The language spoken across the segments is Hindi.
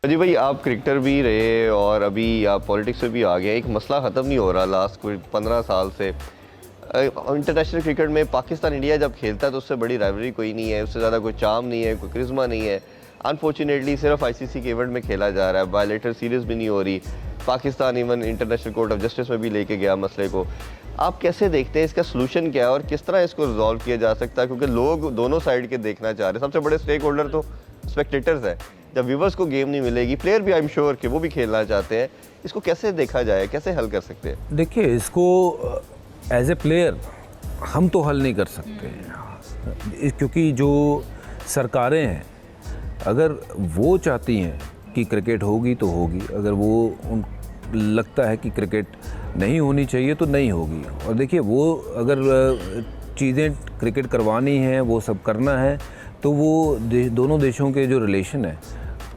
जी भाई, आप क्रिकेटर भी रहे और अभी आप पॉलिटिक्स में भी आ गए। एक मसला ख़त्म नहीं हो रहा लास्ट कोई 15 साल से। इंटरनेशनल क्रिकेट में पाकिस्तान इंडिया जब खेलता है तो उससे बड़ी राइवलरी कोई नहीं है, उससे ज़्यादा कोई चार्म नहीं है, कोई करिश्मा नहीं है। अनफॉर्चुनेटली सिर्फ आईसीसी के इवेंट में खेला जा रहा है, बायलेटर सीरीज़ भी नहीं हो रही। Pakistan even international court of justice में भी लेके गया मसले को। आप कैसे देखते हैं, इसका सोल्यूशन क्या है और किस तरह इसको रिजॉल्व किया जा सकता है? क्योंकि लोग दोनों साइड के देखना चाह रहे हैं। सबसे बड़े स्टेक होल्डर तो स्पेक्टेटर्स हैं। जब व्यूवर्स को गेम नहीं मिलेगी, प्लेयर भी आई एम श्योर कि वो भी खेलना चाहते हैं। इसको कैसे देखा जाए, कैसे हल कर सकते हैं? देखिए, इसको एज ए प्लेयर हम तो हल नहीं कर सकते, क्योंकि जो सरकारें हैं अगर वो चाहती हैं कि क्रिकेट होगी तो होगी, अगर वो उन लगता है कि क्रिकेट नहीं होनी चाहिए तो नहीं होगी। और देखिए, वो अगर चीज़ें क्रिकेट करवानी है, वो सब करना है, तो वो दोनों देशों के जो रिलेशन है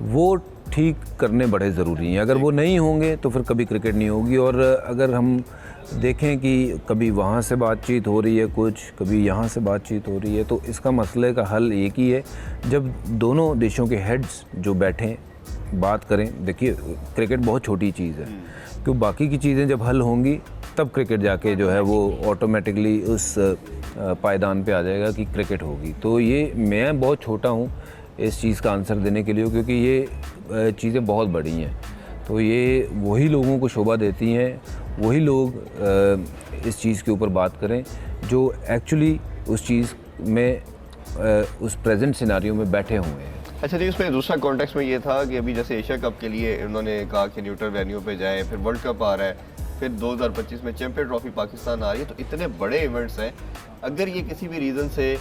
वो ठीक करने बड़े ज़रूरी हैं। अगर वो नहीं होंगे तो फिर कभी क्रिकेट नहीं होगी। और अगर हम देखें कि कभी वहाँ से बातचीत हो रही है कुछ, कभी यहाँ से बातचीत हो रही है, तो इसका मसले का हल एक ही है, जब दोनों देशों के हेड्स जो बैठें बात करें। देखिए, क्रिकेट बहुत छोटी चीज़ है, क्योंकि बाकी की चीज़ें जब हल होंगी तब क्रिकेट जाके जो है वो ऑटोमेटिकली उस पायदान पे आ जाएगा कि क्रिकेट होगी। तो ये मैं बहुत छोटा हूँ इस चीज़ का आंसर देने के लिए, क्योंकि ये चीज़ें बहुत बड़ी हैं। तो ये वही लोगों को शोभा देती हैं, वही लोग इस चीज़ के ऊपर बात करें जो एक्चुअली उस चीज़ में उस प्रेजेंट सिनारियो में बैठे हुए हैं। अच्छा जी, उसमें दूसरा कॉन्टेक्स्ट में ये था कि अभी जैसे एशिया कप के लिए उन्होंने कहा कि न्यूट्रल वेन्यू पे जाएं, फिर वर्ल्ड कप आ रहा है, फिर 2025 में चैंपियन ट्रॉफी पाकिस्तान आ रही है। तो इतने बड़े इवेंट्स हैं, अगर ये किसी भी रीज़न से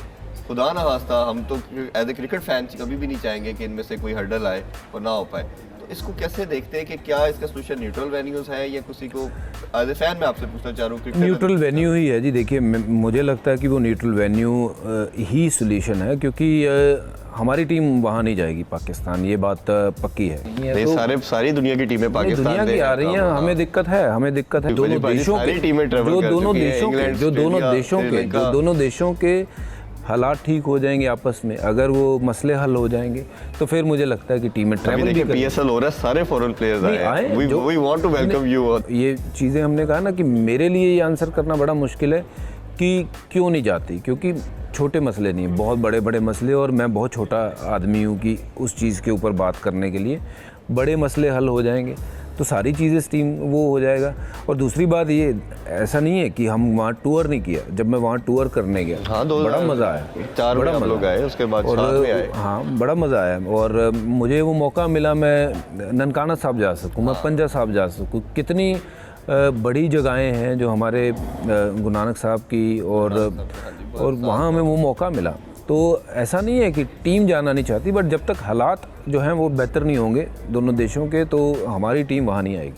खुदा ना खास्ता, हम तो एज ए क्रिकेट फैन कभी भी नहीं चाहेंगे कि इनमें से कोई हर्डल आए और ना हो पाए, तो इसको कैसे देखते हैं कि क्या इसका सोल्यूशन न्यूट्रल वेन्यूज़ है या किसी को एज ए फैन मैं आपसे पूछना चाह रहा हूँ? न्यूट्रल वेन्यू ही है जी। देखिए, मुझे लगता है कि वो न्यूट्रल वेन्यू ही सोल्यूशन है, क्योंकि हमारी टीम वहाँ नहीं जाएगी पाकिस्तान, ये बात पक्की है। तो सारी दुनिया की टीमें पाकिस्तान दुनिया की आ रही हैं, हमें दिक्कत है दोनों देशों के, जो दोनों देशों के हालात ठीक हो जाएंगे आपस में, अगर वो मसले हल हो जाएंगे तो फिर मुझे लगता है कि टीमें ट्रैवल भी करेंगी। पीएसएल हो रहा है, सारे फॉरेन प्लेयर्स आए, we want to welcome you. ये चीज़ें हमने कहा ना कि मेरे लिए ये आंसर करना बड़ा मुश्किल है कि क्यों नहीं जाती, क्योंकि छोटे मसले नहीं, बहुत बड़े बड़े मसले, और मैं बहुत छोटा आदमी हूँ कि उस चीज़ के ऊपर बात करने के लिए। बड़े मसले हल हो जाएंगे तो सारी चीज़ें स्टीम वो हो जाएगा। और दूसरी बात ये, ऐसा नहीं है कि हम वहाँ टूर नहीं किया। जब मैं वहाँ टूर करने गया, हाँ, बड़ा मज़ा आया, 4 बड़ा लोग आए, उसके बाद साथ में आए, हाँ बड़ा मज़ा आया। और मुझे वो मौका मिला, मैं ननकाना साहब जा सकूँ, मैं पंजा साहब जा सकूँ, कितनी बड़ी जगहें हैं जो हमारे गुरु नानक साहब की, और वहाँ हमें वो मौका मिला। तो ऐसा नहीं है कि टीम जाना नहीं चाहती, बट जब तक हालात जो हैं वो बेहतर नहीं होंगे दोनों देशों के, तो हमारी टीम वहाँ नहीं आएगी।